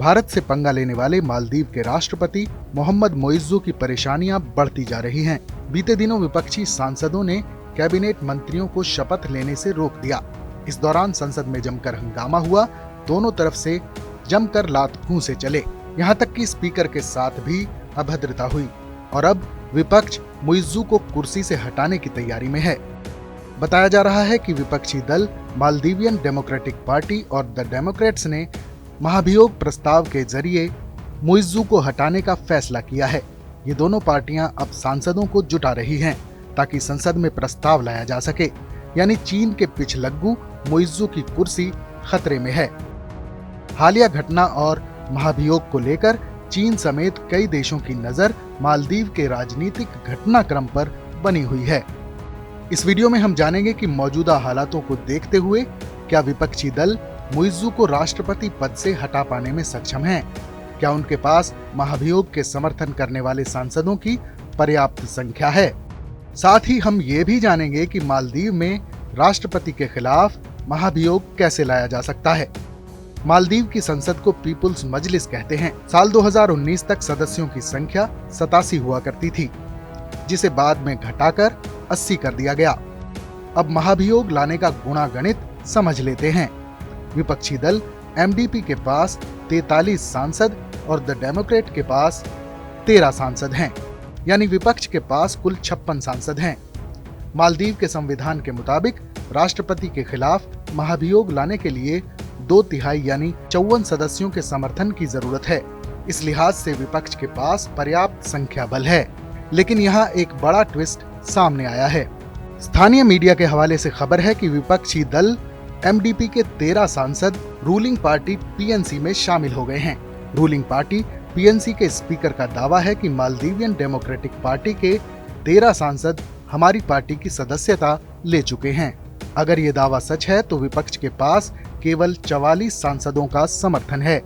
भारत से पंगा लेने वाले मालदीव के राष्ट्रपति मोहम्मद मोइज्जू की परेशानियां बढ़ती जा रही हैं। बीते दिनों विपक्षी सांसदों ने कैबिनेट मंत्रियों को शपथ लेने से रोक दिया। इस दौरान संसद में जमकर हंगामा हुआ। दोनों तरफ से जमकर लात घूंसे चले, यहाँ तक कि स्पीकर के साथ भी अभद्रता हुई और अब विपक्ष मोइज्जू को कुर्सी से हटाने की तैयारी में है। बताया जा रहा है कि विपक्षी दल मालदीवियन डेमोक्रेटिक पार्टी और द डेमोक्रेट्स ने महाभियोग प्रस्ताव के जरिए मोइज्जू को हटाने का फैसला किया है। ये दोनों पार्टियां अब सांसदों को जुटा रही हैं ताकि संसद में प्रस्ताव लाया जा सके, यानी चीन के पिछलग्गू मोइज्जू की कुर्सी खतरे में है। हालिया घटना और महाभियोग को लेकर चीन समेत कई देशों की नजर मालदीव के राजनीतिक घटनाक्रम पर बनी हुई है। इस वीडियो में हम जानेंगे कि मौजूदा हालातों को देखते हुए क्या विपक्षी दल मोइज्जू को राष्ट्रपति पद से हटा पाने में सक्षम हैं? क्या उनके पास महाभियोग के समर्थन करने वाले सांसदों की पर्याप्त संख्या है? साथ ही हम ये भी जानेंगे कि मालदीव में राष्ट्रपति के खिलाफ महाभियोग कैसे लाया जा सकता है। मालदीव की संसद को पीपुल्स मजलिस कहते हैं। साल 2019 तक सदस्यों की संख्या 87 हुआ करती थी, जिसे बाद में घटाकर 80 कर दिया गया। अब महाभियोग लाने का गुणागणित समझ लेते हैं। विपक्षी दल एमडीपी के पास 43 सांसद और द डेमोक्रेट के पास 13 सांसद हैं, यानी विपक्ष के पास कुल 56 सांसद हैं। मालदीव के संविधान के मुताबिक राष्ट्रपति के खिलाफ महाभियोग लाने के लिए 2/3 यानी 54 सदस्यों के समर्थन की जरूरत है। इस लिहाज से विपक्ष के पास पर्याप्त संख्या बल है। लेकिन यहाँ एक बड़ा ट्विस्ट सामने आया है। स्थानीय मीडिया के हवाले से खबर है कि विपक्षी दल एमडीपी के 13 सांसद रूलिंग पार्टी पीएनसी में शामिल हो गए हैं। रूलिंग पार्टी पीएनसी के स्पीकर का दावा है कि मालदीवियन डेमोक्रेटिक पार्टी के 13 सांसद हमारी पार्टी की सदस्यता ले चुके हैं। अगर ये दावा सच है तो विपक्ष के पास केवल 44 सांसदों का समर्थन है।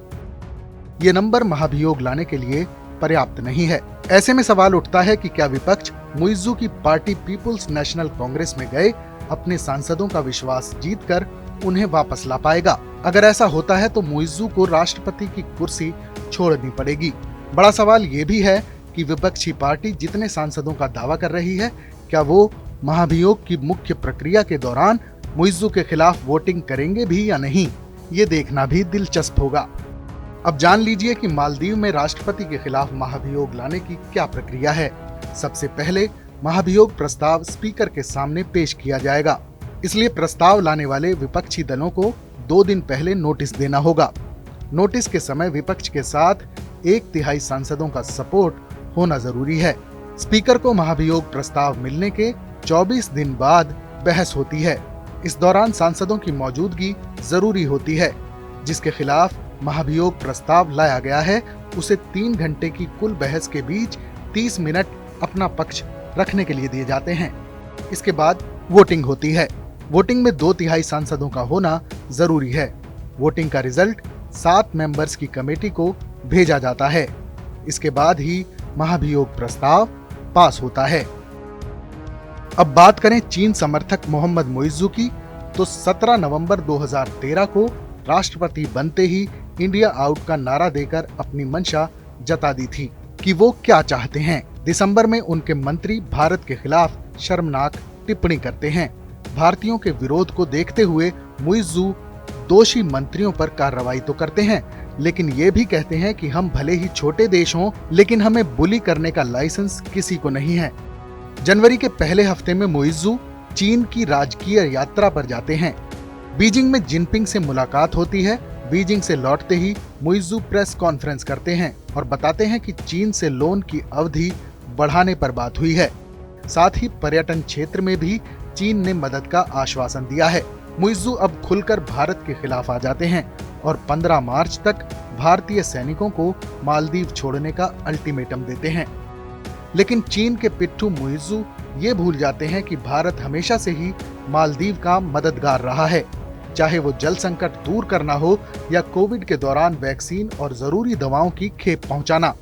ये नंबर महाभियोग लाने के लिए पर्याप्त नहीं है। ऐसे में सवाल उठता है कि क्या विपक्ष मोइज्जू की पार्टी पीपुल्स नेशनल कांग्रेस में गए अपने सांसदों का विश्वास जीतकर उन्हें वापस ला पाएगा? अगर ऐसा होता है तो मोइज्जू को राष्ट्रपति की कुर्सी छोड़नी पड़ेगी। बड़ा सवाल ये भी है कि विपक्षी पार्टी जितने सांसदों का दावा कर रही है, क्या वो महाभियोग की मुख्य प्रक्रिया के दौरान मोइज्जू के खिलाफ वोटिंग करेंगे भी या नहीं? ये देखना भी दिलचस्प होगा। अब जान लीजिए कि मालदीव में राष्ट्रपति के खिलाफ महाभियोग लाने की क्या प्रक्रिया है। सबसे पहले महाभियोग प्रस्ताव स्पीकर के सामने पेश किया जाएगा। इसलिए प्रस्ताव लाने वाले विपक्षी दलों को 2 दिन पहले नोटिस देना होगा। नोटिस के समय विपक्ष के साथ 1/3 सांसदों का सपोर्ट होना जरूरी है। स्पीकर को महाभियोग प्रस्ताव मिलने के 24 दिन बाद बहस होती है। इस दौरान सांसदों की मौजूदगी जरूरी होती है। जिसके खिलाफ महाभियोग प्रस्ताव लाया गया है उसे 3 घंटे की कुल बहस के बीच 30 मिनट अपना पक्ष रखने के लिए दिए जाते हैं। इसके बाद वोटिंग होती है। वोटिंग में 2/3 सांसदों का होना जरूरी है। वोटिंग का रिजल्ट 7 मेंबर्स की कमेटी को भेजा जाता है। इसके बाद ही महाभियोग प्रस्ताव पास होता है। अब बात करें चीन समर्थक मोहम्मद मोइज्जू की, तो 17 नवंबर 2013 को राष्ट्रपति बनते ही इंडिया आउट का नारा देकर अपनी मंशा जता दी थी कि वो क्या चाहते हैं। दिसंबर में उनके मंत्री भारत के खिलाफ शर्मनाक टिप्पणी करते हैं। भारतीयों के विरोध को देखते हुए मोइज्जू दोषी मंत्रियों पर कार्रवाई तो करते हैं, लेकिन ये भी कहते हैं कि हम भले ही छोटे देश हों, लेकिन हमें बुली करने का लाइसेंस किसी को नहीं है। जनवरी के पहले हफ्ते में मोइज्जू चीन की राजकीय यात्रा पर जाते हैं। बीजिंग में जिनपिंग से मुलाकात होती है। बीजिंग से लौटते ही मोइज्जू प्रेस कॉन्फ्रेंस करते हैं और बताते हैं कि चीन से लोन की अवधि बढ़ाने पर बात हुई है। साथ ही पर्यटन क्षेत्र में भी चीन ने मदद का आश्वासन दिया है। मोइज्जू अब खुलकर भारत के खिलाफ आ जाते हैं और 15 मार्च तक भारतीय सैनिकों को मालदीव छोड़ने का अल्टीमेटम देते हैं। लेकिन चीन के पिट्ठू मोइज्जू ये भूल जाते हैं कि भारत हमेशा से ही मालदीव का मददगार रहा है, चाहे वो जल संकट दूर करना हो या कोविड के दौरान वैक्सीन और जरूरी दवाओं की खेप पहुंचाना।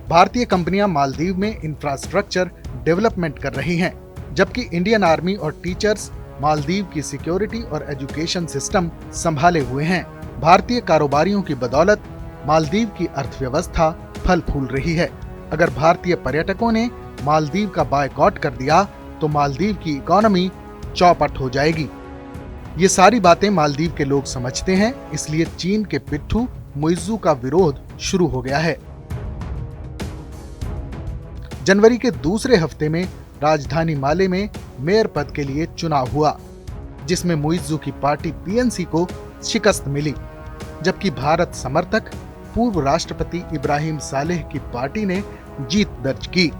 भारतीय कंपनियां मालदीव में इंफ्रास्ट्रक्चर डेवलपमेंट कर रही हैं, जबकि इंडियन आर्मी और टीचर्स मालदीव की सिक्योरिटी और एजुकेशन सिस्टम संभाले हुए हैं। भारतीय कारोबारियों की बदौलत मालदीव की अर्थव्यवस्था फल फूल रही है। अगर भारतीय पर्यटकों ने मालदीव का बायकॉट कर दिया तो मालदीव की इकोनॉमी चौपट हो जाएगी। ये सारी बातें मालदीव के लोग समझते हैं, इसलिए चीन के पिट्ठू मुइज्जू का विरोध शुरू हो गया है। जनवरी के दूसरे हफ्ते में राजधानी माले में मेयर पद के लिए चुनाव हुआ, जिसमें मुइज्जू की पार्टी पीएनसी को शिकस्त मिली, जबकि भारत समर्थक पूर्व राष्ट्रपति इब्राहिम सालेह की पार्टी ने जीत दर्ज की।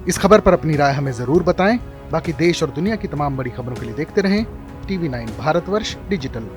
इस खबर पर अपनी राय हमें जरूर बताएं। बाकी देश और दुनिया की तमाम बड़ी खबरों के लिए देखते रहें TV9 भारतवर्ष डिजिटल।